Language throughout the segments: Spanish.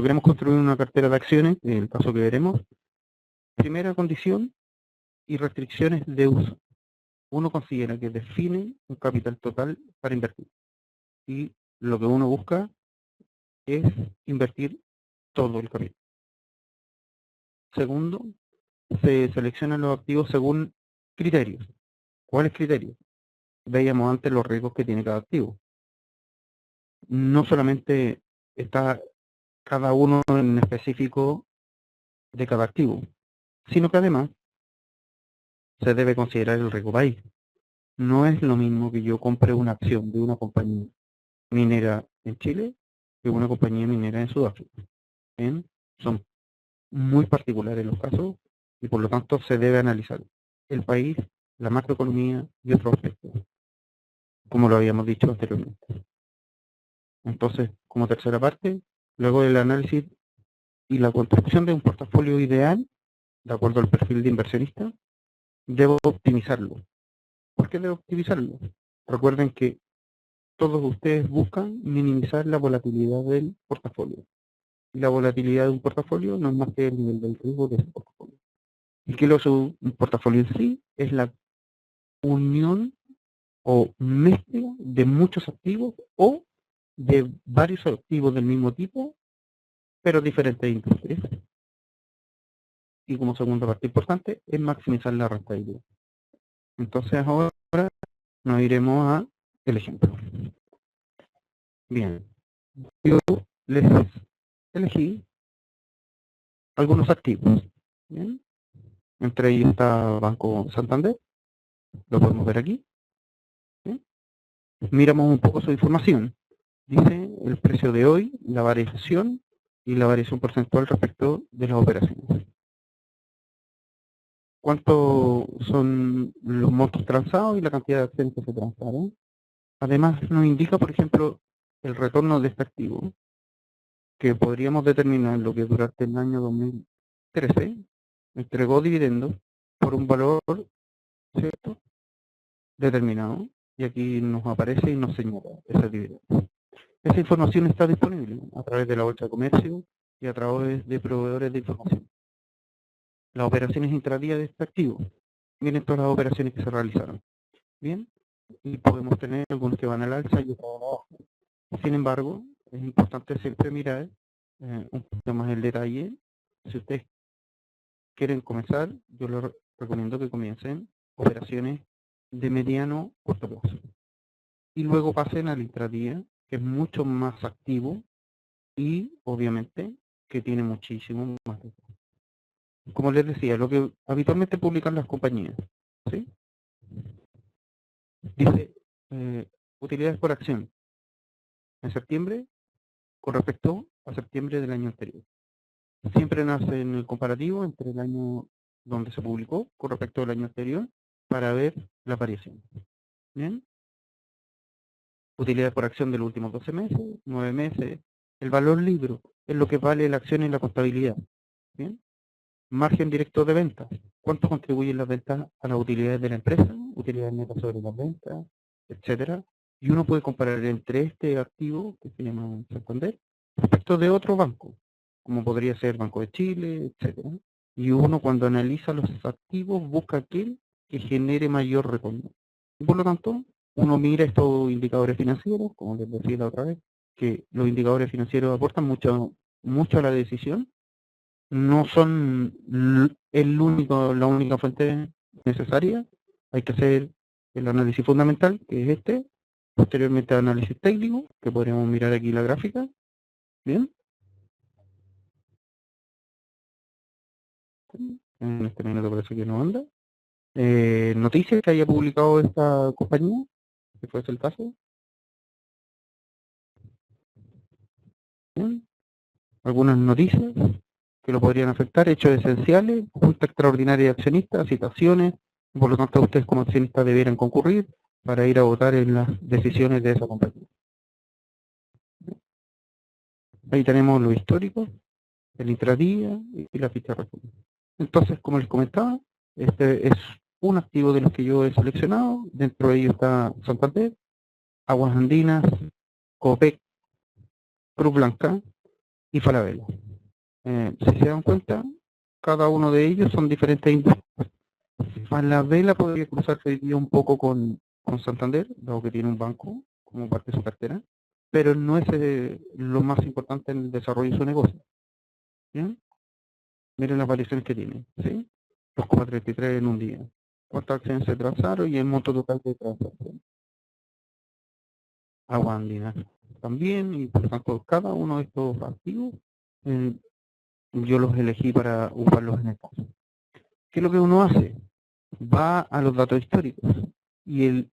queremos construir una cartera de acciones, en el caso que veremos, primera condición y restricciones de uso. Uno considera que define un capital total para invertir. Y lo que uno busca es invertir todo el capital. Segundo, se seleccionan los activos según criterios. ¿Cuáles criterios? Veíamos antes los riesgos que tiene cada activo. No solamente está cada uno en específico de cada activo, sino que además se debe considerar el riesgo país. No es lo mismo que yo compre una acción de una compañía minera en Chile que una compañía minera en Sudáfrica. ¿Bien? Son muy particulares los casos y por lo tanto se debe analizar el país, la macroeconomía y otros aspectos, como lo habíamos dicho anteriormente. Entonces, como tercera parte, luego del análisis y la construcción de un portafolio ideal, de acuerdo al perfil de inversionista, debo optimizarlo. ¿Por qué debo optimizarlo? Recuerden que todos ustedes buscan minimizar la volatilidad del portafolio. Y la volatilidad de un portafolio no es más que el nivel del riesgo de ese portafolio. ¿Y qué lo hace un portafolio en sí? Es la unión o mezcla de muchos activos o de varios activos del mismo tipo, pero diferentes industrias. Y como segunda parte importante es maximizar la rentabilidad. Entonces ahora nos iremos a el ejemplo. Bien, yo les elegí algunos activos. Bien, entre ellos está Banco Santander, lo podemos ver aquí. Bien. Miramos un poco su información. Dice el precio de hoy, la variación y la variación porcentual respecto de las operaciones. ¿Cuántos son los montos transados y la cantidad de acciones que se transaron? Además nos indica, por ejemplo, el retorno de este activo, que podríamos determinar lo que durante el año 2013 entregó dividendos por un valor, ¿cierto?, determinado, y aquí nos aparece y nos señala ese dividendo. Esa información está disponible a través de la Bolsa de Comercio y a través de proveedores de información. Las operaciones intradía de este activo, miren todas las operaciones que se realizaron. Bien, y podemos tener algunos que van al alza y otros abajo. Sin embargo, es importante siempre mirar un poquito más el detalle. Si ustedes quieren comenzar, yo les recomiendo que comiencen operaciones de mediano corto plazo. Y luego pasen al intradía, que es mucho más activo y obviamente que tiene muchísimo más riesgo. Como les decía, lo que habitualmente publican las compañías, ¿sí? Dice utilidades por acción en septiembre con respecto a septiembre del año anterior. Siempre nace en el comparativo entre el año donde se publicó con respecto al año anterior para ver la variación. ¿Bien? Utilidades por acción de los últimos 12 meses, 9 meses. El valor libro es lo que vale la acción en la contabilidad. ¿Bien? Margen directo de ventas. ¿Cuánto contribuyen las ventas a las utilidades de la empresa? Utilidades netas sobre las ventas, etcétera. Y uno puede comparar entre este activo, que se llama Santander, respecto de otro banco, como podría ser Banco de Chile, etcétera. Y uno cuando analiza los activos busca aquel que genere mayor retorno. Y por lo tanto, uno mira estos indicadores financieros, como les decía la otra vez, que los indicadores financieros aportan mucho a la decisión. No son la única fuente necesaria. Hay que hacer el análisis fundamental, que es este. Posteriormente análisis técnico, que podríamos mirar aquí la gráfica. Bien. En este minuto parece que no anda. Noticias que haya publicado esta compañía, si fuese el caso. Bien. Algunas noticias que lo podrían afectar, hechos esenciales, junta extraordinaria de accionistas, citaciones, por lo tanto ustedes como accionistas debieran concurrir para ir a votar en las decisiones de esa compañía. Ahí tenemos lo histórico, el intradía y la ficha de resumen. Entonces, como les comentaba, este es un activo de los que yo he seleccionado. Dentro de ellos está Santander, Aguas Andinas, Copec, Cruz Blanca, y Falabella. Si se dan cuenta, cada uno de ellos son diferentes industrias. Falabella podría cruzarse hoy día un poco con Santander, dado que tiene un banco como parte de su cartera, pero no es lo más importante en el desarrollo de su negocio. ¿Bien? Miren las variaciones que tiene, ¿sí? 2,33 en un día. ¿Cuántas acciones se transaron y el monto total de transacciones? Agua andina también, y por lo tanto cada uno de estos activos yo los elegí para usarlos en el caso. ¿Qué es lo que uno hace? Va a los datos históricos y el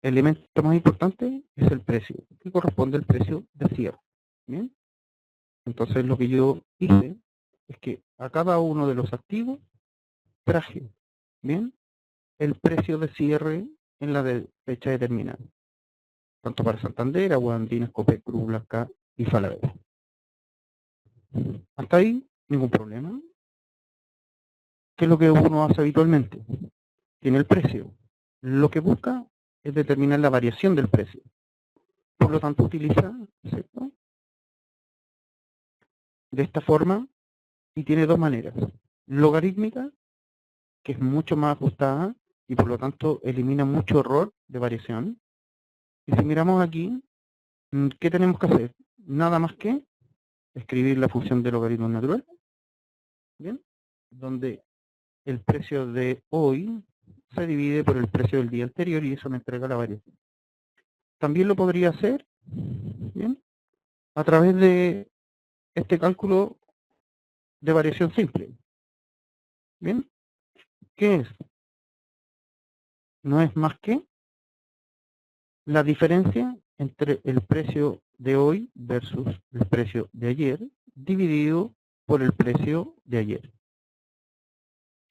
elemento más importante es el precio, que corresponde al precio de cierre. ¿Bien? Entonces lo que yo hice es que a cada uno de los activos traje, ¿bien?, el precio de cierre en la fecha determinada, tanto para Santander, Agua Andina, Copec, Cruz Blanca y Falabella. Hasta ahí, ningún problema. ¿Qué es lo que uno hace habitualmente? Tiene el precio. Lo que busca es determinar la variación del precio. Por lo tanto, utiliza, ¿cierto?, de esta forma, y tiene dos maneras. Logarítmica, que es mucho más ajustada y por lo tanto elimina mucho error de variación. Y si miramos aquí, ¿qué tenemos que hacer? Nada más que escribir la función de logaritmo natural, ¿bien?, donde el precio de hoy se divide por el precio del día anterior y eso me entrega la variación. También lo podría hacer, ¿bien?, a través de este cálculo de variación simple. ¿Bien? ¿Qué es? No es más que la diferencia entre el precio de hoy versus el precio de ayer, dividido por el precio de ayer.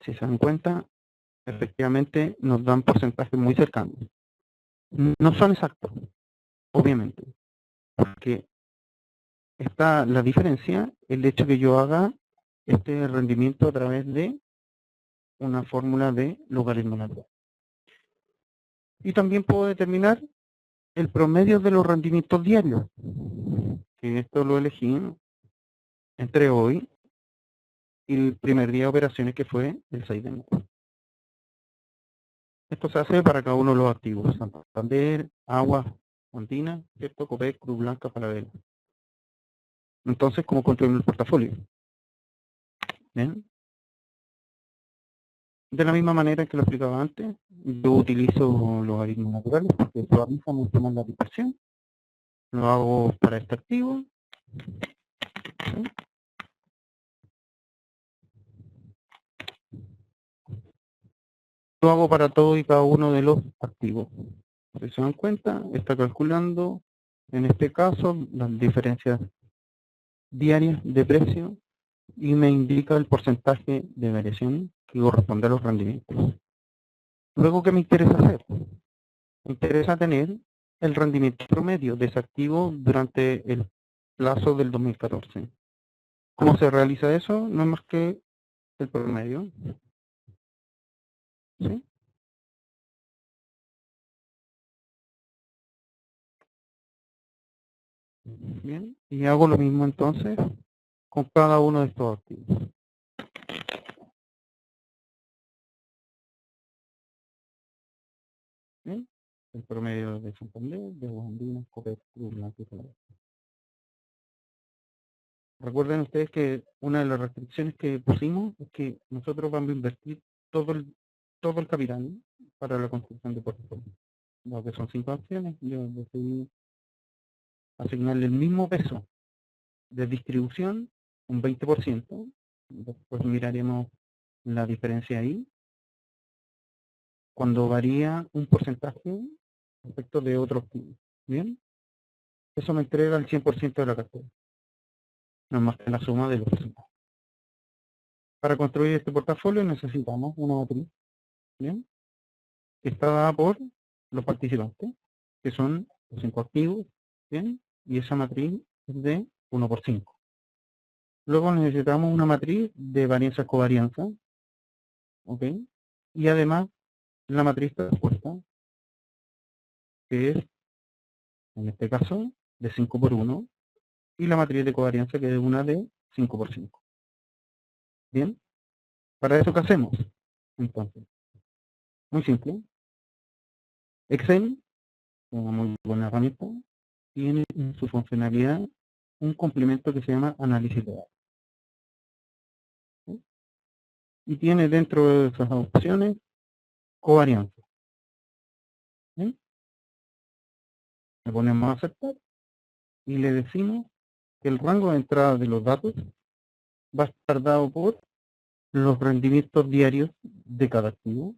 Si se dan cuenta, efectivamente nos dan porcentajes muy cercanos. No son exactos, obviamente, porque está la diferencia, el hecho que yo haga este rendimiento a través de una fórmula de logaritmo natural. Y también puedo determinar el promedio de los rendimientos diarios, que esto lo elegí entre hoy y el primer día de operaciones, que fue el 6 de enero. Esto se hace para cada uno de los activos: Santander, Agua Andina, ¿cierto?, Copec, Cruz Blanca, Falabella. Entonces, ¿cómo construir el portafolio? ¿Bien? De la misma manera que lo explicaba antes, yo utilizo logaritmos naturales porque suaviza mucho más la dispersión. Lo hago para este activo, ¿sí?, lo hago para todo y cada uno de los activos. Si se dan cuenta, está calculando, en este caso, las diferencias diarias de precio y me indica el porcentaje de variación que corresponde a los rendimientos. Luego, ¿qué me interesa hacer? Me interesa tener el rendimiento promedio de ese activo durante el plazo del 2014. ¿Cómo se realiza eso? No es más que el promedio, ¿sí? Bien, y hago lo mismo entonces con cada uno de estos activos. ¿Bien? El promedio de Santander, de Agua Andina, Copec, Cruz Blanca y Falabella. Recuerden ustedes que una de las restricciones que pusimos es que nosotros vamos a invertir todo el capital para la construcción de portafolio. Lo que son 5 acciones, yo decidí asignarle el mismo peso de distribución, un 20%. Después miraremos la diferencia ahí, cuando varía un porcentaje respecto de otro activo. ¿Bien? Eso me entrega el 100% de la cartera, no más que la suma de los porcentajes. Para construir este portafolio necesitamos una matriz, ¿bien?, que está dada por los participantes, que son los 5 activos, ¿bien?, y esa matriz es de 1 por 5. Luego necesitamos una matriz de varianza-covarianza, ¿ok?, y además la matriz transpuesta, que es, en este caso, de 5 por 1, y la matriz de covarianza, que es una de 5 por 5. Bien, para eso, ¿qué hacemos? Entonces, muy simple. Excel, una muy buena herramienta, tiene en su funcionalidad un complemento que se llama análisis de datos. ¿Sí? Y tiene dentro de esas opciones covarianza. ¿Sí? Le ponemos a aceptar y le decimos que el rango de entrada de los datos va a estar dado por los rendimientos diarios de cada activo.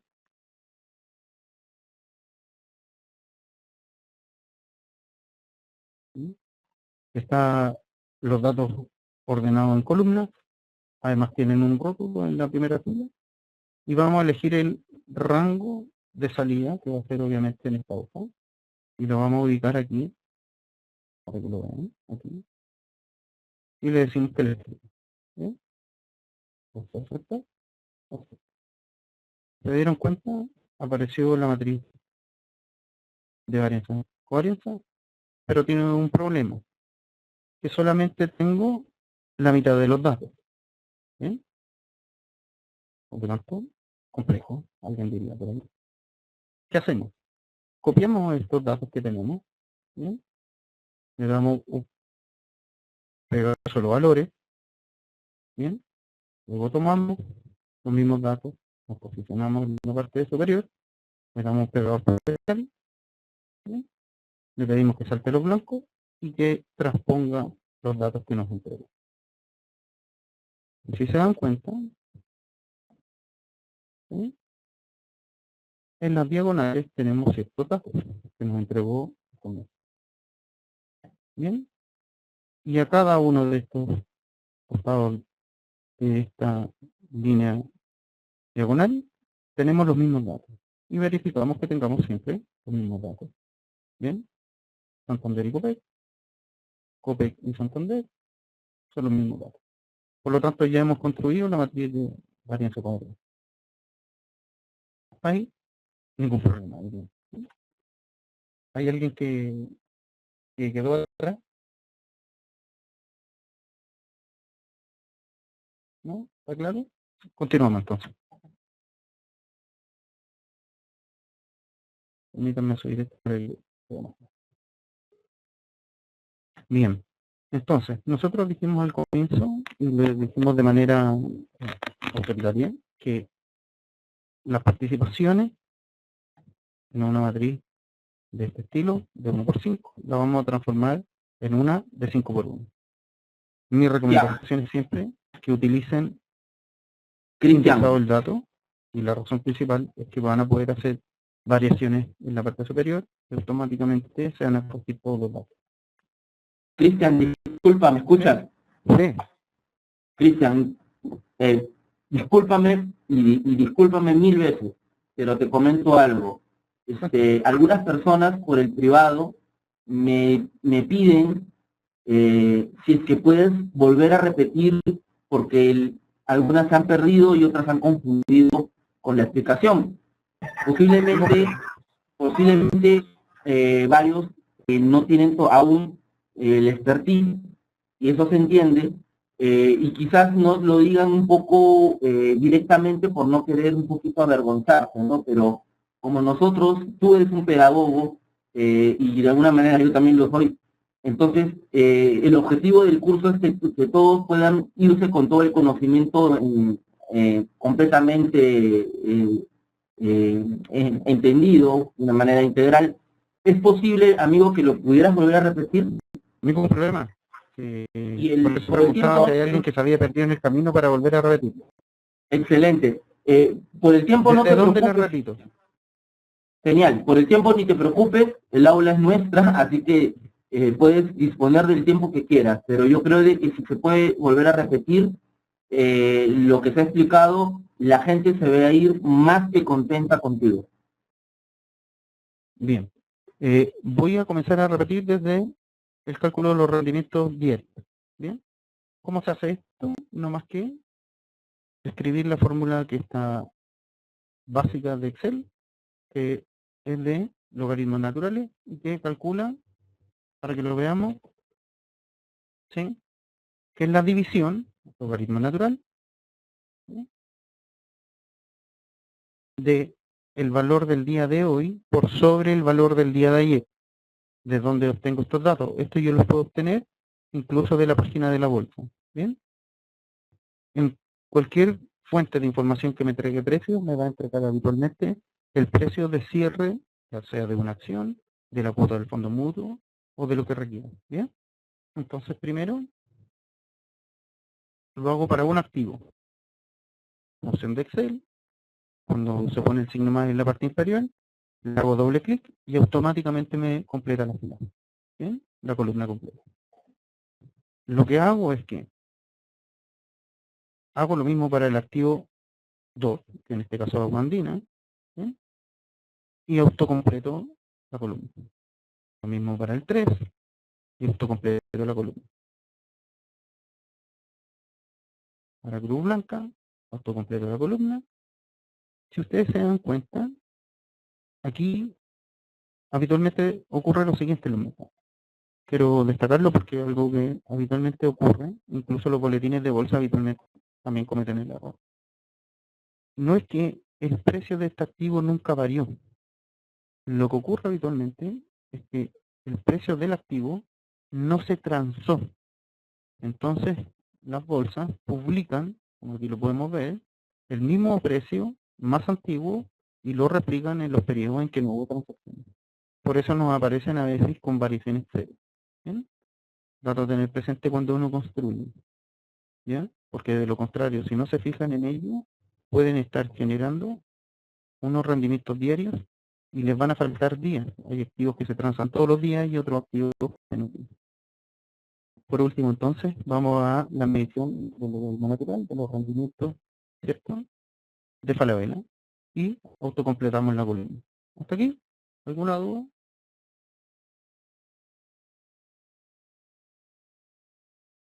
¿Sí? Está los datos ordenados en columnas, además tienen un rótulo en la primera fila, y vamos a elegir el rango de salida, que va a ser obviamente en esta hoja, y lo vamos a ubicar aquí, para que lo vean, aquí, y le decimos que le escriba. ¿Sí? Perfecto. ¿Se dieron cuenta? Apareció la matriz de varianza, covarianza, pero tiene un problema, que solamente tengo la mitad de los datos. ¿Bien? Por lo tanto, complejo, alguien diría por ahí. ¿Qué hacemos? Copiamos estos datos que tenemos, ¿bien? Le damos un pegar solo valores, ¿bien? Luego tomamos los mismos datos, nos posicionamos en la parte superior, le damos un pegador parcial, ¿bien? Le pedimos que salte los blancos y que transponga los datos que nos entregó. Si se dan cuenta, ¿sí? En las diagonales tenemos ciertos datos que nos entregó con esto. Bien, y a cada uno de estos costados de esta línea diagonal tenemos los mismos datos y verificamos que tengamos siempre los mismos datos. Bien, Santander y Copec, Copec y Santander son los mismos datos. Por lo tanto, ya hemos construido la matriz de varianza cuadrada. Ahí, ningún problema. ¿Hay alguien que quedó atrás? ¿No? ¿Está claro? Continuamos entonces. Permítanme subir esto por el... Bien. Entonces, nosotros dijimos al comienzo, y le dijimos de manera autoritaria, que las participaciones en una matriz de este estilo, de 1 por 5, la vamos a transformar en una de 5 por 1. Mi recomendación es siempre que utilicen indexado el dato, y la razón principal es que van a poder hacer variaciones en la parte superior y automáticamente se van a escoger todos los datos. Cristian, disculpa, ¿me escuchas? Sí. Cristian, discúlpame y discúlpame 1000 veces, pero te comento algo. Algunas personas por el privado me piden si es que puedes volver a repetir, porque algunas se han perdido y otras han confundido con la explicación. Posiblemente varios no tienen aún el expertise, y eso se entiende, y quizás no lo digan un poco directamente por no querer un poquito avergonzarse, ¿no? Pero como nosotros, tú eres un pedagogo, y de alguna manera yo también lo soy, entonces el objetivo del curso es que todos puedan irse con todo el conocimiento completamente entendido de una manera integral. ¿Es posible, amigo, que lo pudieras volver a repetir? Ningún problema. Y el preguntaba si hay alguien que se había perdido en el camino para volver a repetir. Excelente. Por el tiempo no te preocupes. ¿De dónde le repito? Genial. Por el tiempo ni te preocupes, el aula es nuestra, así que puedes disponer del tiempo que quieras, pero yo creo de que si se puede volver a repetir lo que se ha explicado, la gente se va a ir más que contenta contigo. Bien. Voy a comenzar a repetir desde el cálculo de los rendimientos diarios. Bien. ¿Cómo se hace esto? No más que escribir la fórmula que está básica de Excel, que es de logaritmos naturales y que calcula, para que lo veamos, ¿sí? Que es la división, logaritmo natural, ¿sí? De el valor del día de hoy por sobre el valor del día de ayer. ¿De dónde obtengo estos datos? Esto yo los puedo obtener incluso de la página de la bolsa. ¿Bien? En cualquier fuente de información que me entregue precios, me va a entregar habitualmente el precio de cierre, ya sea de una acción, de la cuota del fondo mutuo o de lo que requiera. ¿Bien? Entonces, primero, lo hago para un activo. Opción de Excel. Cuando se pone el signo más en la parte inferior, le hago doble clic y automáticamente me completa la fila. ¿Bien? La columna completa. Lo que hago es que hago lo mismo para el activo 2, que en este caso es agua andina, ¿bien? Y autocompleto la columna. Lo mismo para el 3 y autocompleto la columna. Para Cruz Blanca, autocompleto la columna. Si ustedes se dan cuenta, aquí habitualmente ocurre lo siguiente en los mercados. Quiero destacarlo porque es algo que habitualmente ocurre, incluso los boletines de bolsa habitualmente también cometen el error. No es que el precio de este activo nunca varió. Lo que ocurre habitualmente es que el precio del activo no se transó. Entonces, las bolsas publican, como aquí lo podemos ver, el mismo precio más antiguo y lo replican en los periodos en que no hubo transacciones. Por eso nos aparecen a veces con variaciones cero. ¿Bien? Dato a tener presente cuando uno construye. ¿Ya? Porque de lo contrario, si no se fijan en ello, pueden estar generando unos rendimientos diarios y les van a faltar días. Hay activos que se transan todos los días y otros activos que no. Por último, entonces, vamos a la medición del logaritmo natural, de los rendimientos, ¿cierto?, de Falabella, y autocompletamos la columna. ¿Hasta aquí? ¿Alguna duda?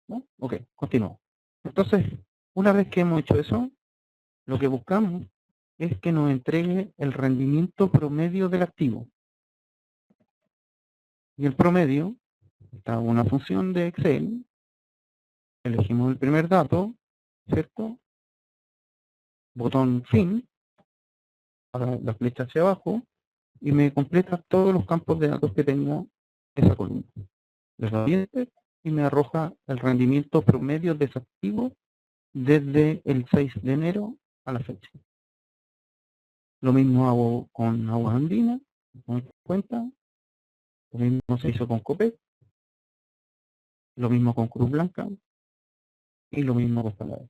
¿No? Ok, continuamos. Entonces, una vez que hemos hecho eso, lo que buscamos es que nos entregue el rendimiento promedio del activo. Y el promedio está una función de Excel. Elegimos el primer dato, ¿cierto? Botón fin, para la flecha hacia abajo, y me completa todos los campos de datos que tenga esa columna. Le doy Enter y me arroja el rendimiento promedio de ese activo desde el 6 de enero a la fecha. Lo mismo hago con Aguas Andinas, con cuenta. Lo mismo se hizo con Copec. Lo mismo con Cruz Blanca. Y lo mismo con Falabella.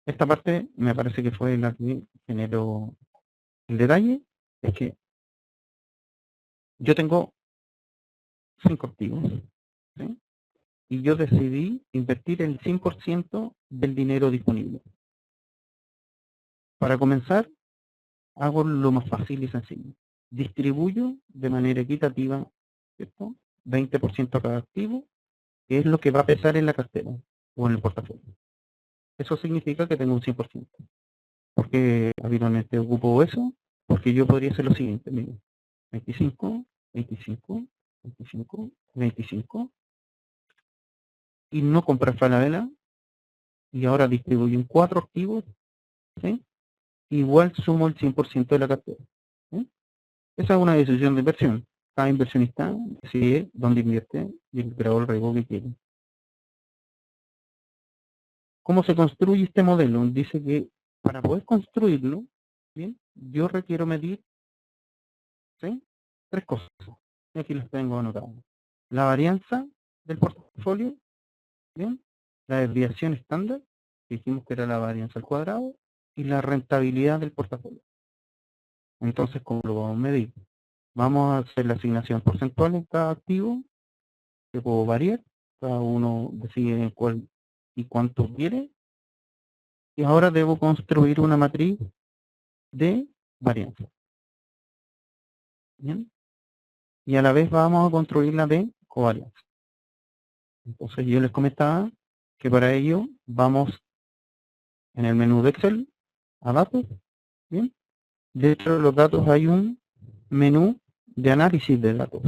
Esta parte me parece que fue la que generó el detalle. Es que yo tengo 5 activos, ¿sí? Y yo decidí invertir el 100% del dinero disponible. Para comenzar, hago lo más fácil y sencillo. Distribuyo de manera equitativa, ¿cierto?, 20% a cada activo, que es lo que va a pesar en la cartera o en el portafolio. Eso significa que tengo un 100%. ¿Por qué habitualmente ocupo eso? Porque yo podría hacer lo siguiente, miren, 25, 25, 25, 25, y no comprar Falabella, y ahora distribuyo en 4 activos, ¿sí? Igual sumo el 100% de la cartera. ¿Sí? Esa es una decisión de inversión. Cada inversionista decide dónde invierte y el grado de riesgo que quiere. ¿Cómo se construye este modelo? Dice que para poder construirlo, ¿bien?, yo requiero medir, ¿sí?, 3 cosas. Aquí las tengo anotadas. La varianza del portafolio, ¿bien?, la desviación estándar, que dijimos que era la varianza al cuadrado, y la rentabilidad del portafolio. Entonces, ¿cómo lo vamos a medir? Vamos a hacer la asignación porcentual en cada activo, que puedo variar. Cada uno decide cuál y cuánto quiere. Y ahora debo construir una matriz de varianza. ¿Bien? Y a la vez vamos a construir la de covarianza. Entonces yo les comentaba que para ello vamos en el menú de Excel a datos. ¿Bien? Dentro de los datos hay un menú de análisis de datos.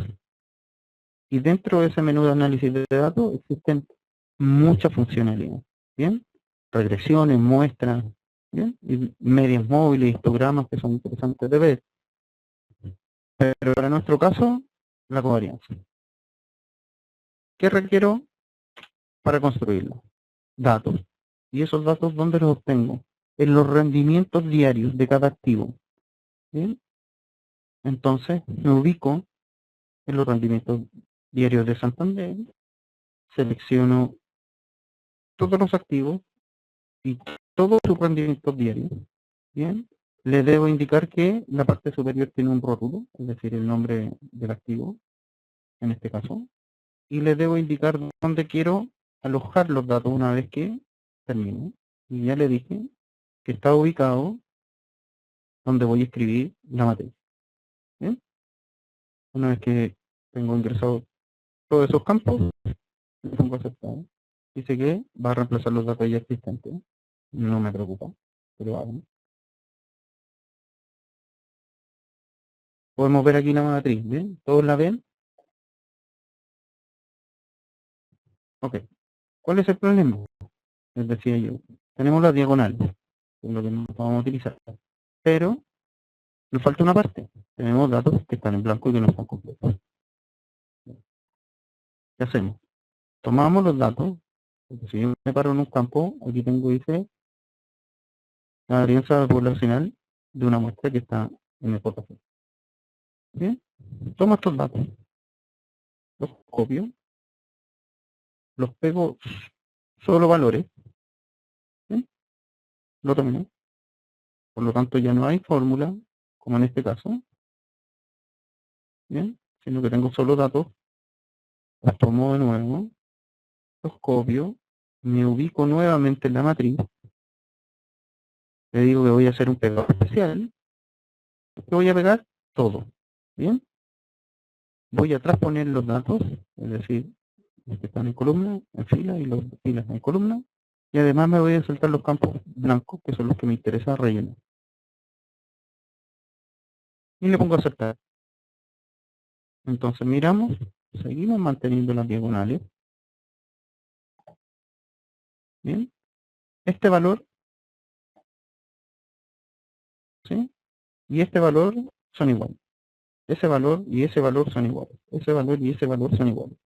Y dentro de ese menú de análisis de datos existen muchas funcionalidades. ¿Bien? Regresiones, muestras, ¿bien? Y medias móviles, histogramas que son interesantes de ver. Pero para nuestro caso, la covarianza. ¿Qué requiero para construirlo? Datos. ¿Y esos datos dónde los obtengo? En los rendimientos diarios de cada activo. ¿Bien? Entonces me ubico en los rendimientos diarios de Santander, selecciono todos los activos y todos sus rendimientos diarios. Bien, le debo indicar que la parte superior tiene un rótulo, es decir, el nombre del activo, en este caso, y le debo indicar dónde quiero alojar los datos una vez que termine. Y ya le dije que está ubicado donde voy a escribir la matriz. ¿Bien? Una vez que tengo ingresado todos esos campos, le pongo aceptar. Dice que va a reemplazar los datos ya existentes. No me preocupa, pero hago. Podemos ver aquí la matriz, ¿bien? ¿Todos la ven? Ok. ¿Cuál es el problema? Les decía yo. Tenemos la diagonal, que es lo que no vamos a utilizar. Pero nos falta una parte. Tenemos datos que están en blanco y que no están completos. ¿Qué hacemos? Tomamos los datos. Si yo me paro en un campo, aquí tengo, dice, la varianza poblacional de una muestra que está en el portafolio. Bien, tomo estos datos, los copio, los pego solo valores, ¿sí? Lo termino. Por lo tanto ya no hay fórmula, como en este caso, ¿bien? Sino que tengo solo datos, los tomo de nuevo, los copio, me ubico nuevamente en la matriz, le digo que voy a hacer un pegado especial, que voy a pegar todo, ¿bien? Voy a transponer los datos, es decir, los que están en columna, en fila, y los filas en columna, y además me voy a saltar los campos blancos, que son los que me interesa rellenar. Y le pongo a aceptar. Entonces miramos, seguimos manteniendo las diagonales. Bien, este valor, ¿sí? Y este valor son iguales. Ese valor y ese valor son iguales. Ese valor y ese valor son iguales.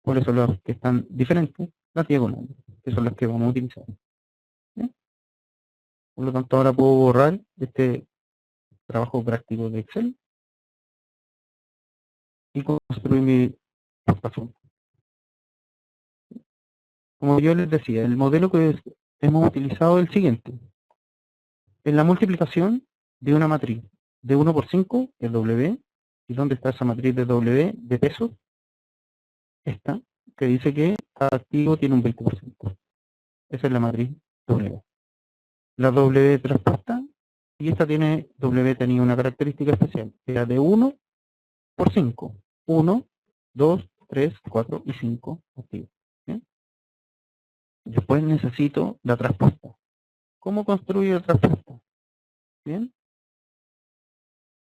Por eso los que están diferentes, las diagonales, que son las que vamos a utilizar. ¿Bien? Por lo tanto, ahora puedo borrar este trabajo práctico de Excel y construir mi portafolio. Como yo les decía, el modelo que hemos utilizado es el siguiente. En la multiplicación de una matriz de 1 por 5, el W, ¿y dónde está esa matriz de W de pesos? Esta, que dice que cada activo tiene un 20%. Esa es la matriz W. La W transpuesta, y esta W tenía una característica especial, era de 1 por 5. 1, 2, 3, 4 y 5 activos. ¿Bien? Después necesito la transpuesta. ¿Cómo construyo la transpuesta? Bien,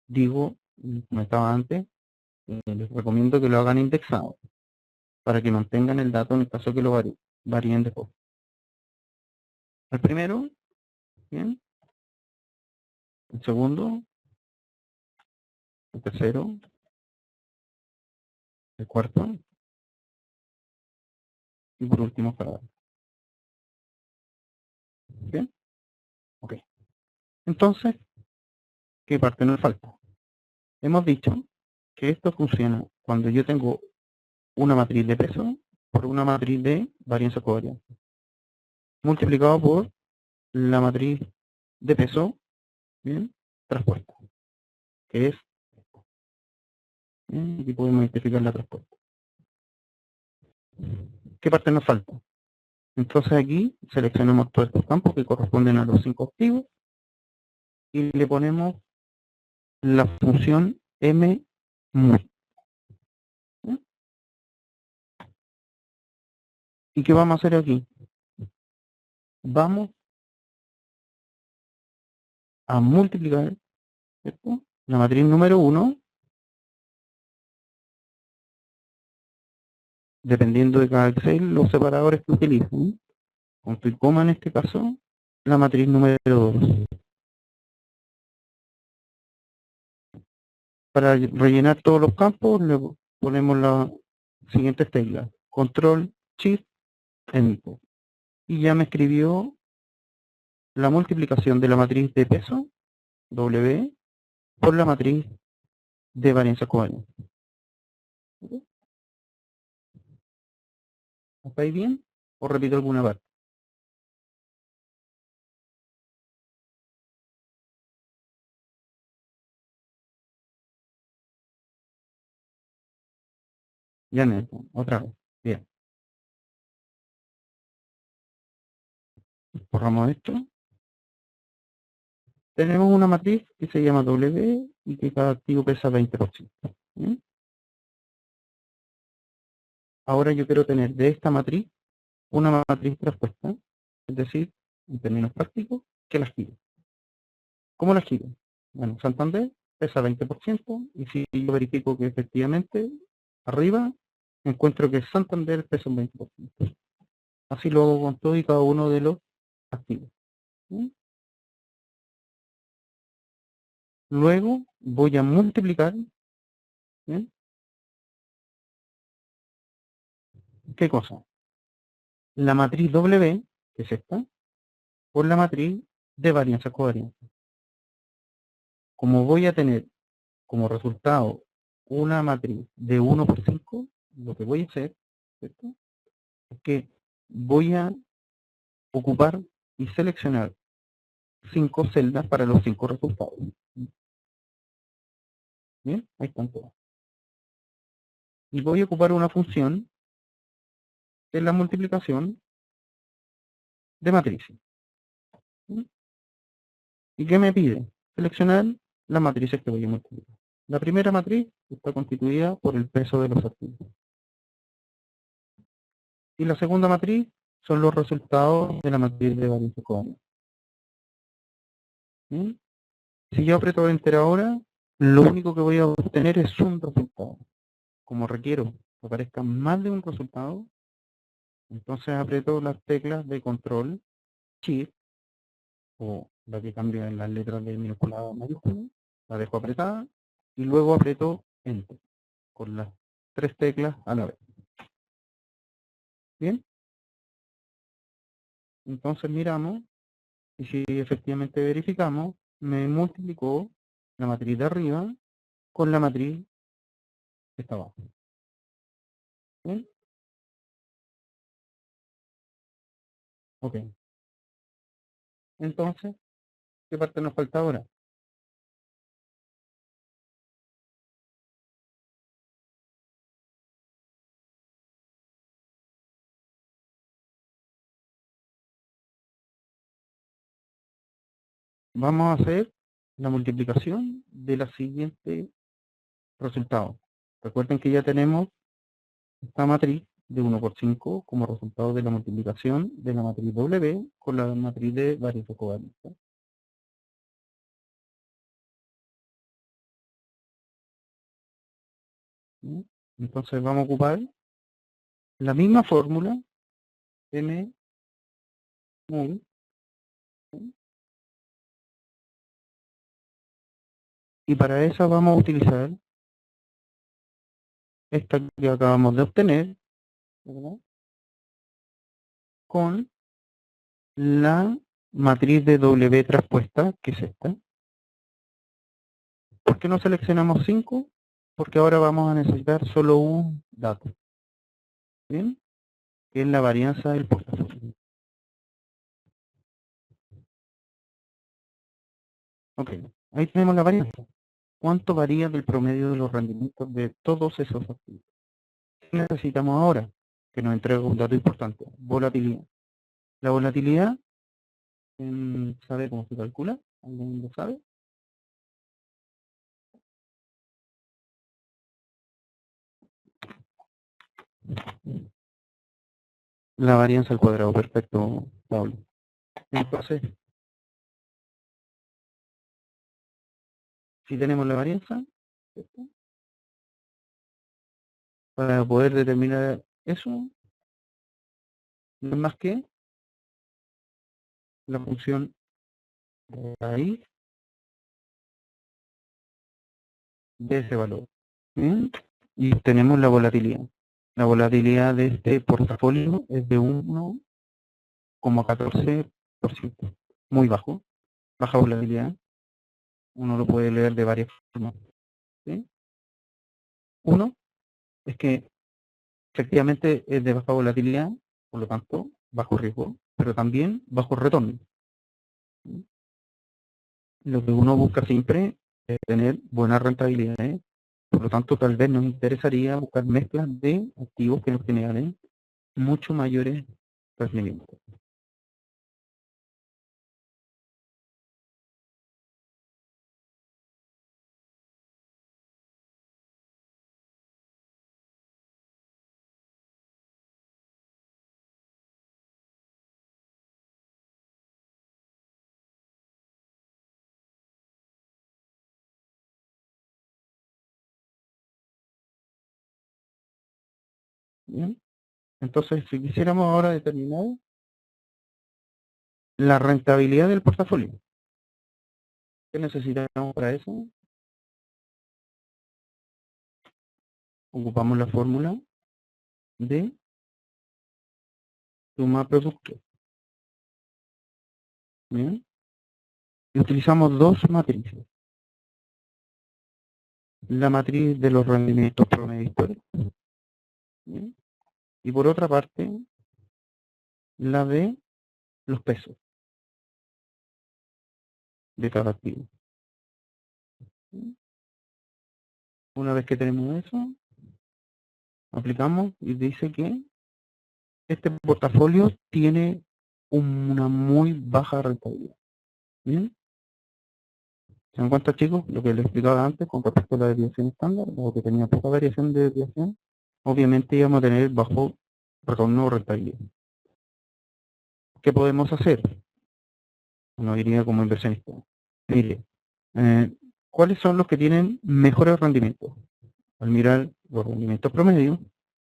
digo, como comentaba antes, les recomiendo que lo hagan indexado para que mantengan el dato en el caso que lo varíen después. El primero, bien, el segundo, el tercero, el cuarto y por último cada uno. Bien, ok. Entonces, ¿qué parte nos falta? Hemos dicho que esto funciona cuando yo tengo una matriz de peso por una matriz de varianza covariante multiplicado por la matriz de peso, bien, transpuesta, que es, bien, aquí podemos identificar la transpuesta. ¿Qué parte nos falta? Entonces aquí seleccionamos todos estos campos que corresponden a los 5 activos y le ponemos la función mmul. ¿Y qué vamos a hacer aquí? Vamos a multiplicar, ¿cierto?, la matriz número 1 dependiendo de cada Excel, los separadores que utilicen. Punto y coma en este caso, la matriz número 2. Para rellenar todos los campos, le ponemos las siguientes teclas. Control, Shift, Enter. Y ya me escribió la multiplicación de la matriz de peso, W, por la matriz de varianza covariante. ¿Está ahí bien? ¿O repito alguna parte? Ya no, otra vez. Bien. Borramos esto. Tenemos una matriz que se llama W y que cada activo pesa 20%. ¿Bien? Ahora yo quiero tener de esta matriz una matriz traspuesta, es decir, en términos prácticos, que la gire. ¿Cómo la giro? Bueno, Santander pesa 20% y si yo verifico que efectivamente arriba encuentro que Santander pesa un 20%. Así lo hago con todo y cada uno de los activos. ¿Sí? Luego voy a multiplicar, ¿sí? ¿Qué cosa? La matriz W, que es esta, por la matriz de varianza covariante. Como voy a tener como resultado una matriz de 1 por 5, lo que voy a hacer, ¿cierto?, es que voy a ocupar y seleccionar 5 celdas para los 5 resultados. Bien, ahí están todas. Y voy a ocupar una función que es la multiplicación de matrices. ¿Sí? ¿Y qué me pide? Seleccionar las matrices que voy a multiplicar. La primera matriz está constituida por el peso de los activos. Y la segunda matriz son los resultados de la matriz de varianza covariante. ¿Sí? Si yo aprieto Enter ahora, lo único que voy a obtener es un resultado. Como requiero que aparezca más de un resultado, entonces aprieto las teclas de control, Shift, o la que cambia en las letras de minúscula a mayúscula, la dejo apretada, y luego aprieto Enter, con las 3 teclas a la vez. Bien, entonces miramos, y si efectivamente verificamos, me multiplicó la matriz de arriba con la matriz que está abajo. ¿Bien? Ok. Entonces, ¿qué parte nos falta ahora? Vamos a hacer la multiplicación de la siguiente resultado. Recuerden que ya tenemos esta matriz de 1 por 5 como resultado de la multiplicación de la matriz W con la matriz de varianza covariante. ¿Sí? Entonces vamos a ocupar la misma fórmula M mul, ¿sí? Y para eso vamos a utilizar esta que acabamos de obtener, ¿verdad?, con la matriz de W traspuesta, que es esta. ¿Por qué no seleccionamos 5? Porque ahora vamos a necesitar solo un dato, ¿bien?, que es la varianza del portafolio. Ok, ahí tenemos la varianza. ¿Cuánto varía del promedio de los rendimientos de todos esos activos? ¿Qué necesitamos ahora? Que nos entregue un dato importante, volatilidad. La volatilidad, ¿sabe cómo se calcula? ¿Alguien lo sabe? La varianza al cuadrado, perfecto, Pablo. Entonces, si tenemos la varianza, ¿cierto?, para poder determinar Eso no es más que la función raíz de ese valor. ¿Bien? Y tenemos la volatilidad. La volatilidad de este portafolio es de 1,14%. Muy bajo. Baja volatilidad. Uno lo puede leer de varias formas. ¿Sí? Uno es que efectivamente es de baja volatilidad, por lo tanto, bajo riesgo, pero también bajo retorno. ¿Sí? Lo que uno busca siempre es tener buenas rentabilidades. Por lo tanto, tal vez nos interesaría buscar mezclas de activos que nos generen mucho mayores rendimientos. ¿Bien? Entonces, si quisiéramos ahora determinar la rentabilidad del portafolio, ¿qué necesitamos para eso? Ocupamos la fórmula de suma producto. ¿Bien? Y utilizamos dos matrices. La matriz de los rendimientos promedio históricos. ¿Bien? Y por otra parte, la de los pesos de cada activo. ¿Bien? Una vez que tenemos eso, aplicamos y dice que este portafolio tiene una muy baja rentabilidad. ¿Bien? ¿Se dan cuenta, chicos? Lo que les explicaba antes con respecto a la desviación estándar, o que tenía poca variación de desviación, obviamente íbamos a tener bajo retorno o rentabilidad. ¿Qué podemos hacer? Uno diría como inversionista. Mire, ¿cuáles son los que tienen mejores rendimientos? Al mirar los rendimientos promedios,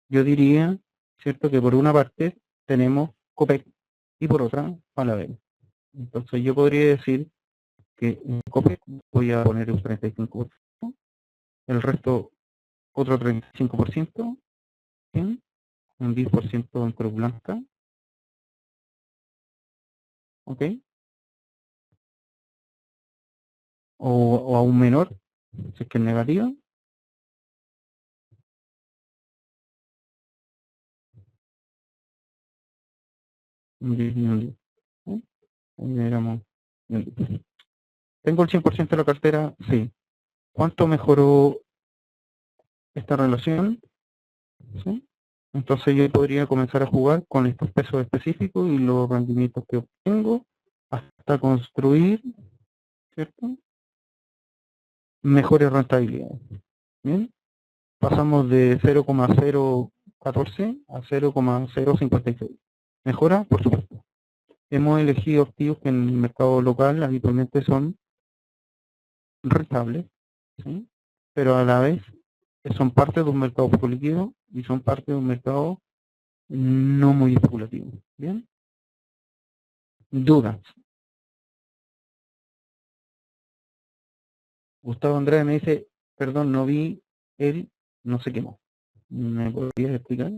yo diría, ¿cierto?, que por una parte tenemos Copec y por otra Falabella. Entonces yo podría decir que en Copec voy a poner un 35%, el resto otro 35%, ¿sí? Un 10% en Cruz Blanca, ¿ok? O aún menor, si es que es negativo. Un 10 y un 10, ¿sí? Ahí éramos un 10. ¿Tengo el 100% de la cartera? Sí. ¿Cuánto mejoró esta relación? ¿Sí? Entonces yo podría comenzar a jugar con estos pesos específicos y los rendimientos que obtengo hasta construir, ¿cierto?, mejores rentabilidades. Bien, pasamos de 0,014 a 0,056. ¿Mejora? Por supuesto. Hemos elegido activos que en el mercado local habitualmente son rentables, ¿sí?, pero a la vez son parte de un mercado poco líquido y son parte de un mercado no muy especulativo. Bien. Dudas. Gustavo Andrade me dice, perdón, no vi el, no sé qué más. ¿Me podrías explicar?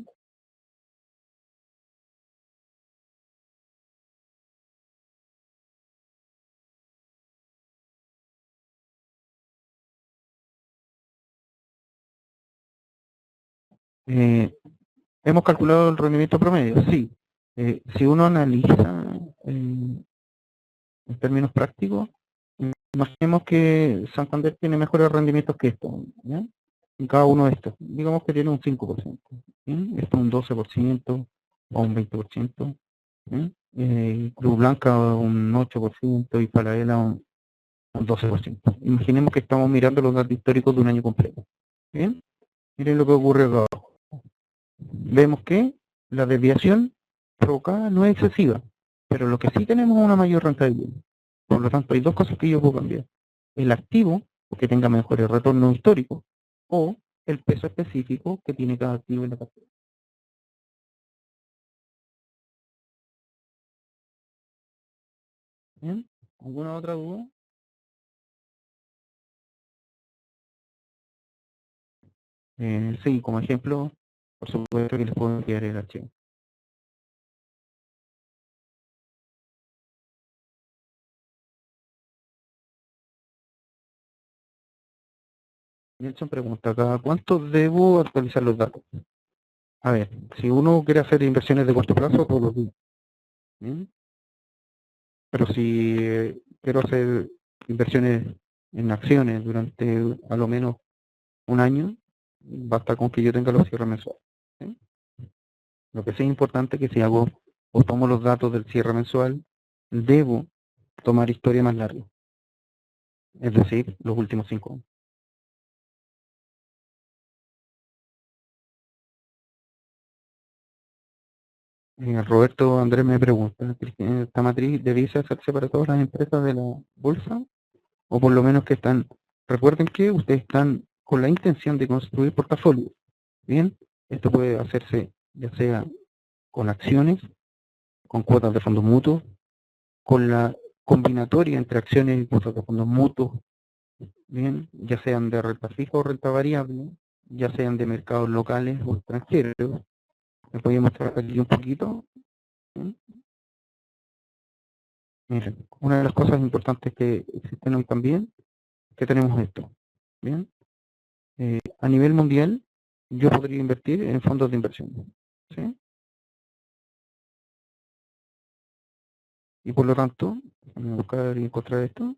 ¿Hemos calculado el rendimiento promedio? Sí. Si uno analiza en términos prácticos, imaginemos que Santander tiene mejores rendimientos que esto, ¿ya? En cada uno de estos. Digamos que tiene un 5%. ¿Sí? Esto un 12% o un 20%. ¿Sí? Cruz Blanca un 8% y Falabella un 12%. Imaginemos que estamos mirando los datos históricos de un año completo. ¿Bien? Miren lo que ocurre acá abajo. Vemos que la desviación provocada no es excesiva, pero lo que sí tenemos es una mayor rentabilidad. Por lo tanto, hay dos cosas que yo puedo cambiar. El activo, que tenga mejores retornos históricos, o el peso específico que tiene cada activo en la cartera. ¿Bien? ¿Alguna otra duda? Sí, como ejemplo, por supuesto que les puedo enviar el archivo. Nelson pregunta, ¿cada cuánto debo actualizar los datos? A ver, si uno quiere hacer inversiones de corto plazo, todos los días. ¿Bien? Pero si quiero hacer inversiones en acciones durante a lo menos un año, basta con que yo tenga los cierres mensuales. ¿Sí? Lo que sí es importante es que si hago o tomo los datos del cierre mensual, debo tomar historia más larga, es decir, los últimos 5 años. Roberto Andrés me pregunta, ¿esta matriz debiese hacerse para todas las empresas de la bolsa? O por lo menos que están, recuerden que ustedes están con la intención de construir portafolio. Bien, esto puede hacerse ya sea con acciones, con cuotas de fondos mutuos, con la combinatoria entre acciones y cuotas de fondos mutuos, bien, ya sean de renta fija o renta variable, ya sean de mercados locales o extranjeros. Les voy a mostrar aquí un poquito. ¿Bien? Miren, una de las cosas importantes que existen hoy también, que tenemos esto. Bien, a nivel mundial, yo podría invertir en fondos de inversión. ¿Sí? Y por lo tanto, voy a buscar y encontrar esto.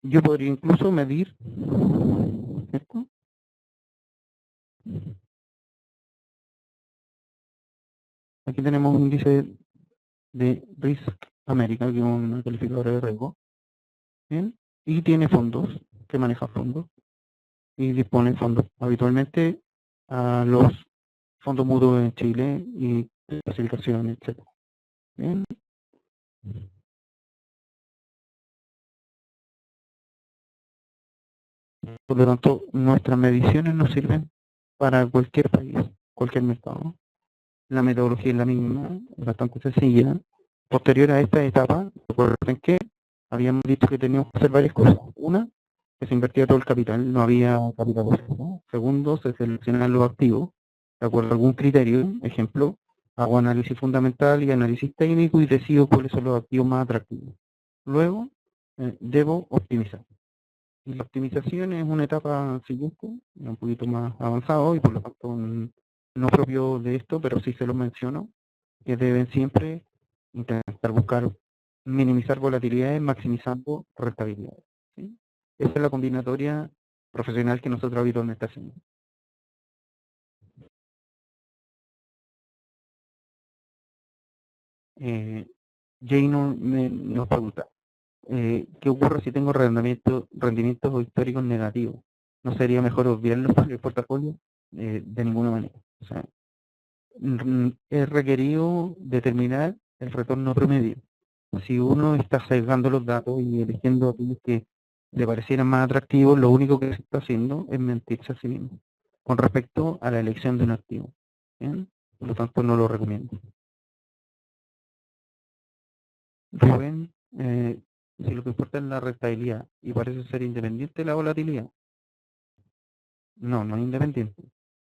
Yo podría incluso medir, ¿cierto? Aquí tenemos un índice de Risk America, que es una calificadora de riesgo, ¿bien? Y tiene fondos, que maneja fondos, y dispone fondos. Habitualmente a los fondos mutuos en Chile y clasificaciones, etc. ¿Bien? Por lo tanto, nuestras mediciones nos sirven para cualquier país, cualquier mercado. La metodología es la misma, es bastante sencilla. Posterior a esta etapa, recuerden que habíamos dicho que teníamos que hacer varias cosas. Una, que se invertía todo el capital, no había capital ¿no? Segundo, se seleccionan los activos, de acuerdo a algún criterio, ejemplo, hago análisis fundamental y análisis técnico y decido cuáles son los activos más atractivos. Luego, debo optimizar. Y la optimización es una etapa siguiente, un poquito más avanzado y por lo tanto no propio de esto, pero sí se lo menciono, que deben siempre intentar buscar minimizar volatilidades maximizando rentabilidades. ¿Sí? Esa es la combinatoria profesional que nosotros habitualmente hacemos. Jay nos pregunta, ¿qué ocurre si tengo rendimientos históricos negativos? ¿No sería mejor obviarlos para el portafolio? De ninguna manera. O sea, es requerido determinar el retorno promedio. Si uno está sesgando los datos y eligiendo aquellos que le parecieran más atractivos, lo único que se está haciendo es mentirse a sí mismo con respecto a la elección de un activo. ¿Bien? Por lo tanto, no lo recomiendo. Rubén, si lo que importa es la rentabilidad y parece ser independiente de la volatilidad, no es independiente.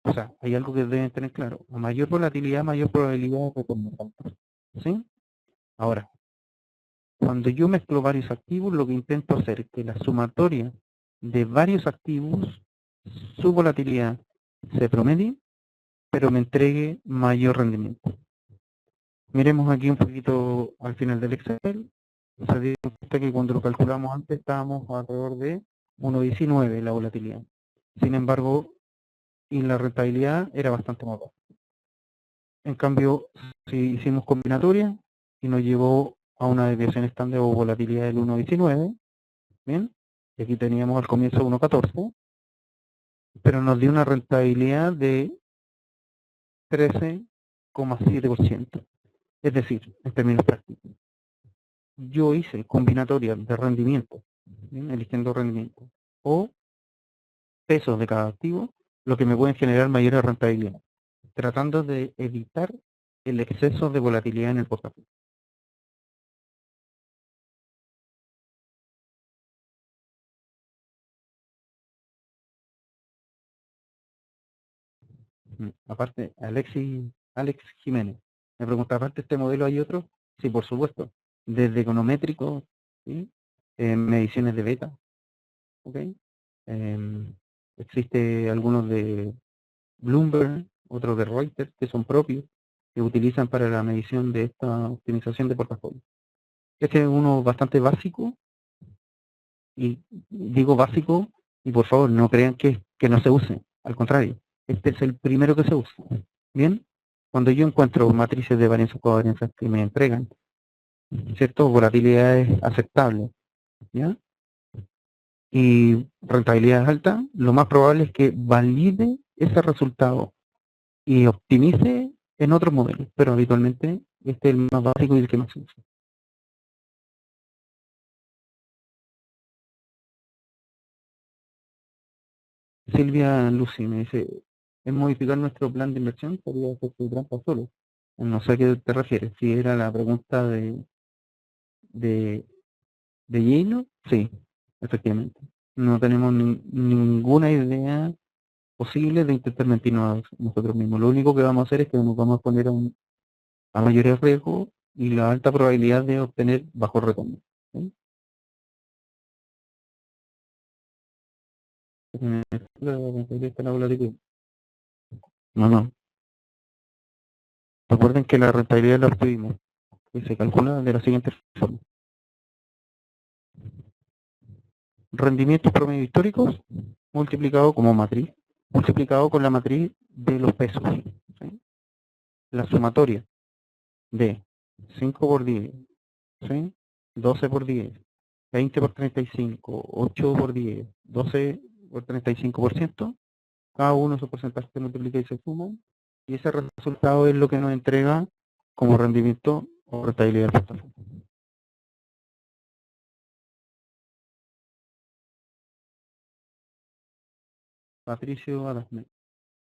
O sea, hay algo que deben tener claro. A mayor volatilidad, mayor probabilidad de retorno. ¿Sí? Ahora, cuando yo mezclo varios activos, lo que intento hacer es que la sumatoria de varios activos, su volatilidad se promedie, pero me entregue mayor rendimiento. Miremos aquí un poquito al final del Excel. Se dio cuenta que cuando lo calculamos antes estábamos alrededor de 1,19 la volatilidad. Sin embargo, y la rentabilidad era bastante más baja. En cambio, si hicimos combinatoria y nos llevó a una desviación estándar o volatilidad del 1,19, ¿bien? Y aquí teníamos al comienzo 1,14, pero nos dio una rentabilidad de 13,7%. Es decir, en términos prácticos, yo hice combinatoria de rendimiento, ¿bien? Eligiendo rendimiento, o pesos de cada activo, lo que me pueden generar mayor rentabilidad, tratando de evitar el exceso de volatilidad en el portafolio. Aparte, Alex Jiménez me pregunta, aparte de este modelo hay otro. Sí, por supuesto, desde econométrico, ¿sí? Mediciones de beta, ¿ok? Existe algunos de Bloomberg, otros de Reuters, que son propios, que utilizan para la medición de esta optimización de portafolio. Este es uno bastante básico, y digo básico, y por favor no crean que no se use, al contrario, este es el primero que se usa. Bien, cuando yo encuentro matrices de varianza o covarianza que me entregan, ¿cierto? Volatilidades aceptables, ¿ya? Y rentabilidad alta, lo más probable es que valide ese resultado y optimice en otros modelos, pero habitualmente este es el más básico y el que más se usa. Silvia Lucy me dice, ¿es modificar nuestro plan de inversión? Podría hacer su trampa solo. No sé a qué te refieres. Si era la pregunta de Gino, sí, efectivamente. No tenemos ninguna idea posible de intentar mentirnos a nosotros mismos. Lo único que vamos a hacer es que nos vamos a poner a mayores riesgos y la alta probabilidad de obtener bajos retornos. ¿Sí? No, no. Recuerden que la rentabilidad la obtuvimos y se calcula de la siguiente forma. Rendimientos promedio históricos multiplicado como matriz, multiplicado con la matriz de los pesos. ¿Sí? La sumatoria de 5 por 10, ¿sí? 12 por 10, 20 por 35, 8 por 10, 12 por 35%, cada uno de esos porcentajes se multiplica y se suman, y ese resultado es lo que nos entrega como rendimiento o rentabilidad del portafolio. Patricio Adasme.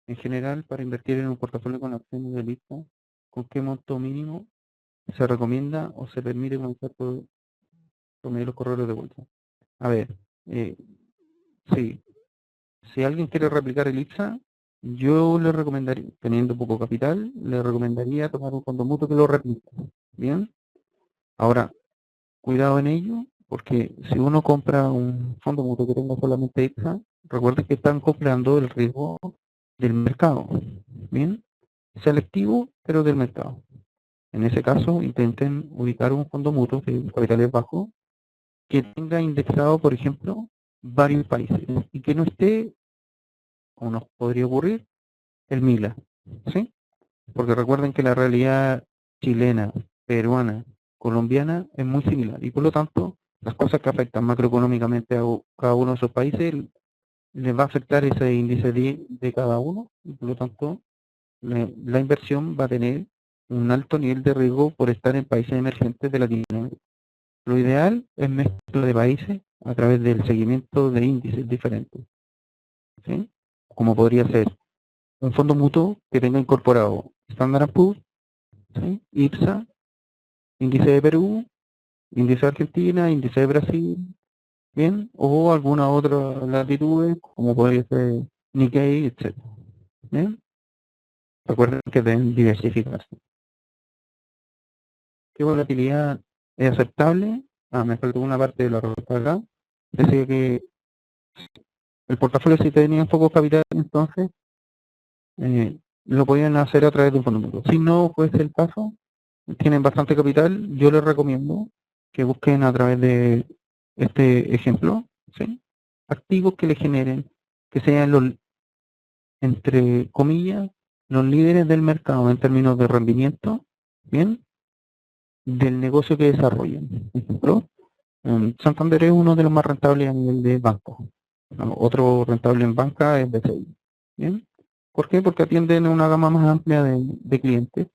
En general, para invertir en un portafolio con acciones de lista, ¿con qué monto mínimo se recomienda o se permite comenzar por medio de los corredores de bolsa? A ver, sí, si alguien quiere replicar el IPSA, yo le recomendaría, teniendo poco capital, le recomendaría tomar un fondo mutuo que lo replique. Bien, ahora, cuidado en ello, porque si uno compra un fondo mutuo que tenga solamente IPSA, recuerde que están comprando el riesgo del mercado. Bien, selectivo, pero del mercado. En ese caso, intenten ubicar un fondo mutuo de capitales bajos que tenga indexado, por ejemplo, varios países y que no esté, como nos podría ocurrir, el MILA, ¿sí? Porque recuerden que la realidad chilena, peruana, colombiana es muy similar y por lo tanto las cosas que afectan macroeconómicamente a cada uno de esos países les va a afectar ese índice de cada uno y por lo tanto la inversión va a tener un alto nivel de riesgo por estar en países emergentes de Latinoamérica. Lo ideal es mezcla de países a través del seguimiento de índices diferentes, ¿sí? Como podría ser un fondo mutuo que tenga incorporado Standard & Poor's, ¿sí? IPSA, índice de Perú, índice de Argentina, índice de Brasil, ¿bien? O alguna otra latitudes, como podría ser Nikkei, etc. ¿Bien? Recuerden que deben diversificarse. ¿Qué volatilidad es aceptable? Me faltó una parte de la respuesta acá. Decía que el portafolio, si tenían poco capital, entonces lo podían hacer a través de un fondo mutuo. Si no fuese el caso, tienen bastante capital, yo les recomiendo que busquen a través de este ejemplo, ¿sí? Activos que le generen, que sean los, entre comillas, los líderes del mercado en términos de rendimiento, ¿bien? Del negocio que desarrollan. Por ejemplo, Santander es uno de los más rentables a nivel de banco. Otro rentable en banca es BCI. ¿Bien? ¿Por qué? Porque atienden a una gama más amplia de clientes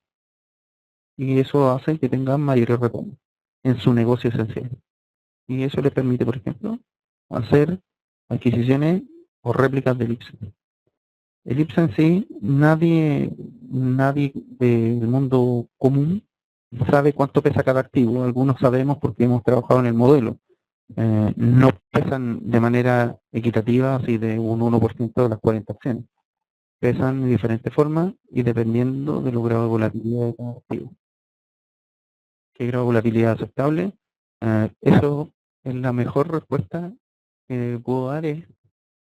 y eso hace que tengan mayores retornos en su negocio esencial. Y eso les permite, por ejemplo, hacer adquisiciones o réplicas del IPSA. El IPSA en sí, nadie del mundo común sabe cuánto pesa cada activo. Algunos sabemos porque hemos trabajado en el modelo. No pesan de manera equitativa, así de un 1% de las 40 acciones. expresan de diferentes formas y dependiendo del grado de volatilidad de cada activo. ¿Qué grado de volatilidad aceptable? Eso es la mejor respuesta que puedo dar,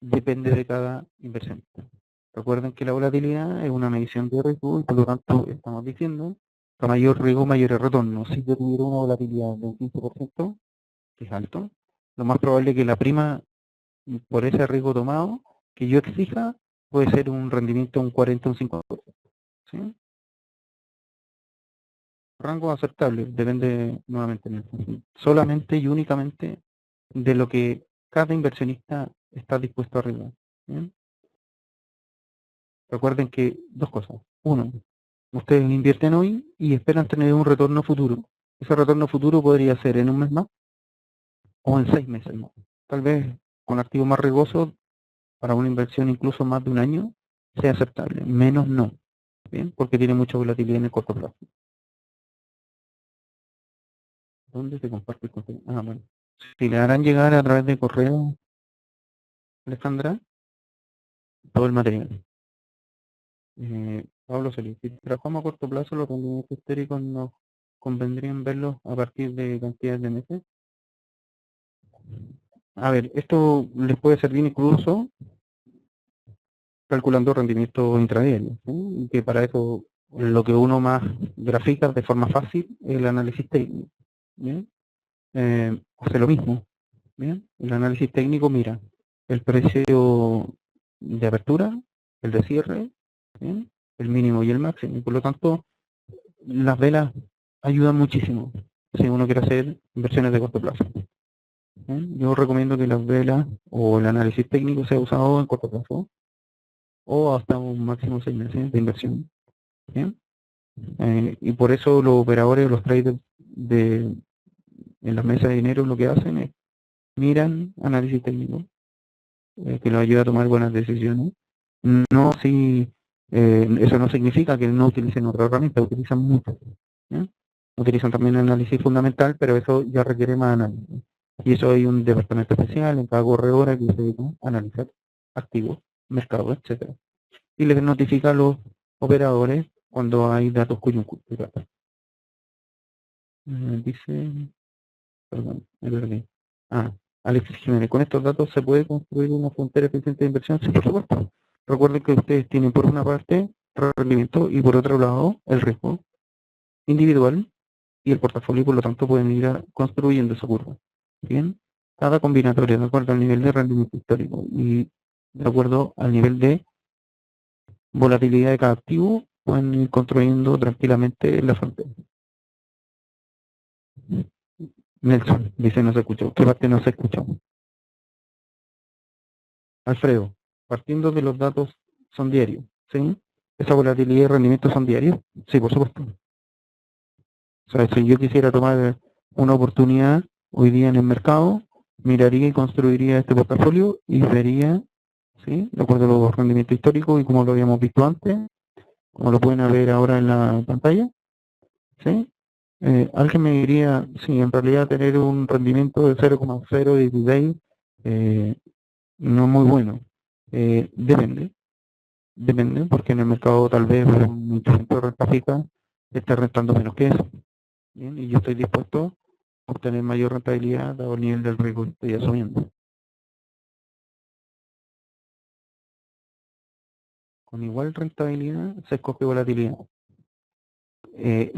depende de cada inversionista. Recuerden que la volatilidad es una medición de riesgo y por lo tanto estamos diciendo que a mayor riesgo, mayores retornos. Si yo tuviera una volatilidad de un 15%, que es alto, lo más probable es que la prima por ese riesgo tomado que yo exija puede ser un rendimiento de un 40 o un 50%. ¿Sí? Rango aceptable, depende nuevamente solamente y únicamente de lo que cada inversionista está dispuesto a arriesgar. ¿Bien? Recuerden que dos cosas. Uno, ustedes invierten hoy y esperan tener un retorno futuro. Ese retorno futuro podría ser en un mes más o en 6 meses más. Tal vez con activos más riesgosos para una inversión incluso más de un año sea aceptable. Menos no. ¿Bien? Porque tiene mucha volatilidad en el corto plazo. ¿Dónde se comparte el contenido? Ah, bueno. Si le harán llegar a través de correo, Alejandra, todo el material. Pablo Solís, si trabajamos a corto plazo, los rendimientos históricos nos convendrían verlos a partir de cantidades de meses. A ver, esto les puede servir incluso calculando rendimiento intradiario, ¿sí? Y que para eso lo que uno más grafica de forma fácil es el análisis técnico. ¿Bien? Hace lo mismo. ¿Bien? El análisis técnico mira el precio de apertura, el de cierre, ¿bien? El mínimo y el máximo. Y por lo tanto, las velas ayudan muchísimo si uno quiere hacer inversiones de corto plazo. ¿Bien? Yo recomiendo que las velas o el análisis técnico sea usado en corto plazo o hasta un máximo 6 meses de inversión. ¿Bien? Y por eso los operadores, los traders en las mesas de dinero lo que hacen es miran análisis técnico que los ayuda a tomar buenas decisiones. No si eso no significa que no utilicen otra herramienta, utilizan muchas. Utilizan también análisis fundamental, pero eso ya requiere más análisis. Y eso hay un departamento especial en cada corredora que se dedica a analizar activos, mercados, etcétera. Y les notifica a los operadores cuando hay datos coyunturales. Dice, perdón, me perdí. Alexis Jiménez, con estos datos se puede construir una frontera eficiente de inversión. Sí, por supuesto. Recuerden que ustedes tienen por una parte el rendimiento y por otro lado el riesgo individual y el portafolio, por lo tanto pueden ir construyendo esa curva. Bien, cada combinatoria de acuerdo al nivel de rendimiento histórico y de acuerdo al nivel de volatilidad de cada activo, pueden ir construyendo tranquilamente la frontera. Nelson dice no se escuchó. ¿Qué parte no se escuchó? Alfredo, partiendo de los datos son diarios, ¿sí? ¿Esa volatilidad y rendimiento son diarios? Sí, por supuesto. O sea, si yo quisiera tomar una oportunidad hoy día en el mercado, miraría y construiría este portafolio y vería, ¿sí? De acuerdo a los rendimientos históricos y como lo habíamos visto antes, como lo pueden ver ahora en la pantalla, ¿sí? Alguien me diría, sí, en realidad tener un rendimiento de 0,016 no es muy bueno. Depende, porque en el mercado tal vez un instrumento de renta fija esté rentando menos que eso. Bien, y yo estoy dispuesto a obtener mayor rentabilidad dado el nivel del riesgo que estoy asumiendo. Con igual rentabilidad se escoge volatilidad.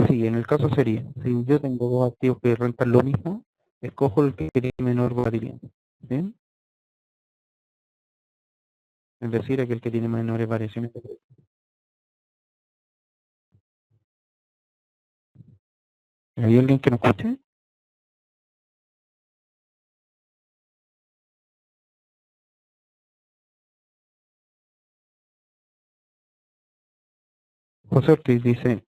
Sí, en el caso sería, si yo tengo dos activos que rentan lo mismo, escojo el que tiene menor volatilidad. ¿Bien? Es decir, aquel que tiene menores variaciones de precio. ¿Hay alguien que nos escuche? José Ortiz dice,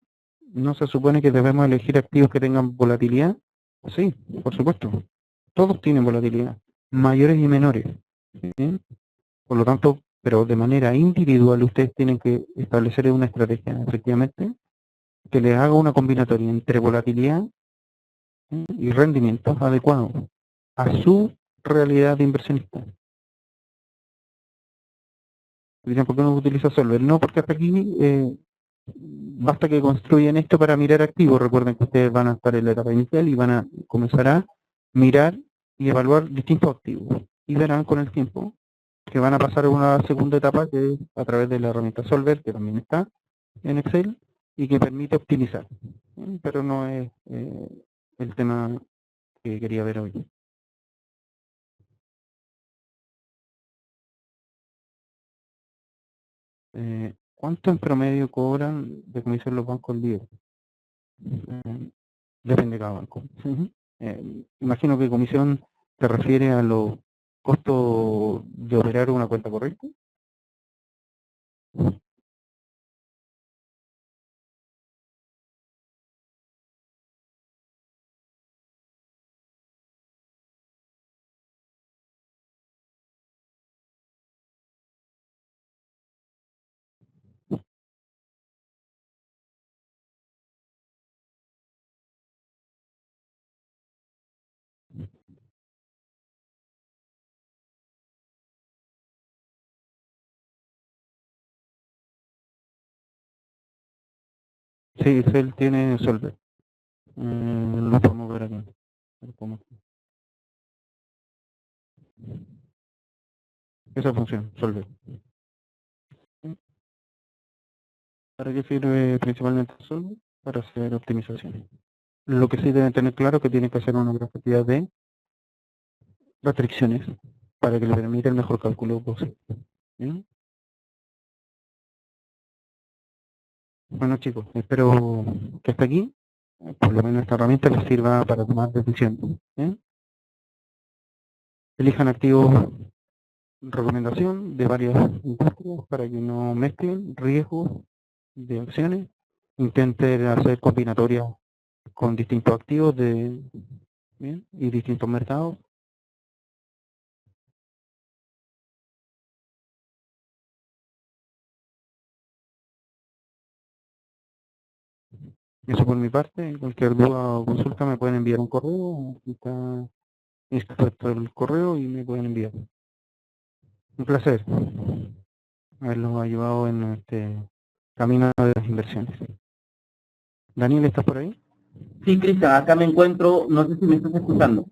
¿no se supone que debemos elegir activos que tengan volatilidad? Sí, por supuesto. Todos tienen volatilidad, mayores y menores. ¿Bien? Por lo tanto, pero de manera individual ustedes tienen que establecer una estrategia, efectivamente, que les haga una combinatoria entre volatilidad y rendimientos adecuados a su realidad de inversionista. Dirán, ¿por qué no utiliza Solver? No, porque hasta aquí basta que construyan esto para mirar activos. Recuerden que ustedes van a estar en la etapa inicial y van a comenzar a mirar y evaluar distintos activos. Y verán con el tiempo que van a pasar a una segunda etapa que es a través de la herramienta Solver, que también está en Excel y que permite optimizar. Pero no es el tema que quería ver hoy. ¿Cuánto en promedio cobran de comisión los bancos líderes? Depende de cada banco. Imagino que comisión se refiere a los costos de operar una cuenta corriente. Sí, Excel tiene Solver. Lo podemos ver aquí. Esa función, Solver. ¿Para qué sirve principalmente Solver? Para hacer optimizaciones. Lo que sí deben tener claro es que tienen que hacer una gran cantidad de restricciones para que le permita el mejor cálculo posible. ¿Bien? Bueno chicos, espero que hasta aquí, por lo menos esta herramienta les sirva para tomar decisiones. ¿Bien? Elijan activos, recomendación de varias industrias para que no mezclen riesgos de acciones. Intenten hacer combinatorias con distintos activos ¿bien? Y distintos mercados. Eso por mi parte. Cualquier duda o consulta me pueden enviar un correo. Aquí está inscrito el correo y me pueden enviar. Un placer haberlos ayudado en este camino de las inversiones. Daniel, ¿estás por ahí? Sí, Cristian, acá me encuentro, no sé si me estás escuchando.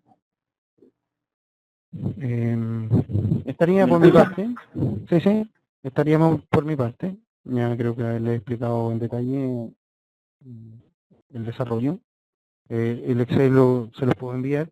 Estaría por mi parte. Sí, estaríamos por mi parte. Ya creo que le he explicado en detalle el desarrollo. El Excel se los puedo enviar